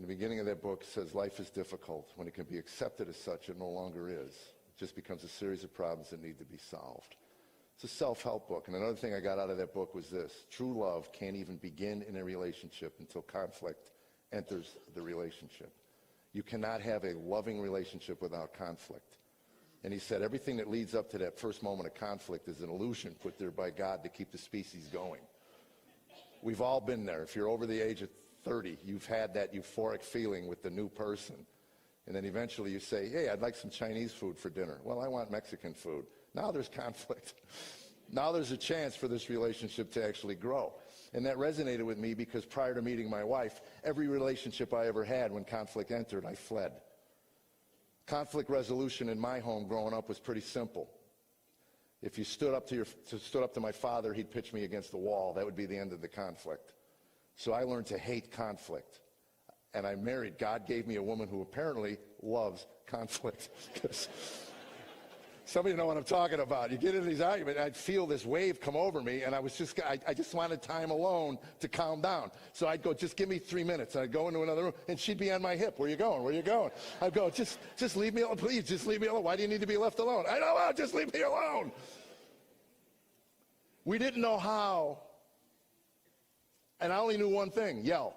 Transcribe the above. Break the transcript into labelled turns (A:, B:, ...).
A: the beginning of that book says life is difficult. When it can be accepted as such, it no longer is. It just becomes a series of problems that need to be solved. It's a self-help book. And another thing I got out of that book was this: true love can't even begin in a relationship until conflict enters the relationship. You cannot have a loving relationship without conflict. And he said everything that leads up to that first moment of conflict is an illusion put there by God to keep the species going. We've all been there. If you're over the age of 30, you've had that euphoric feeling with the new person. And then eventually you say, hey, I'd like some Chinese food for dinner. Well, I want Mexican food. Now there's conflict. Now there's a chance for this relationship to actually grow. And that resonated with me because prior to meeting my wife, every relationship I ever had, when conflict entered, I fled. Conflict resolution in my home growing up was pretty simple. If you stood up to my father, he'd pitch me against the wall. That would be the end of the conflict. So I learned to hate conflict. And I married. God gave me a woman who apparently loves conflict. Some of you know what I'm talking about. You get into these arguments, I'd feel this wave come over me, and I just wanted time alone to calm down. So I'd go, just give me 3 minutes. And I'd go into another room, and she'd be on my hip. Where you going? Where you going? I'd go, just leave me alone. Please, just leave me alone. Why do you need to be left alone? I don't know. Just leave me alone. We didn't know how. And I only knew one thing: yell.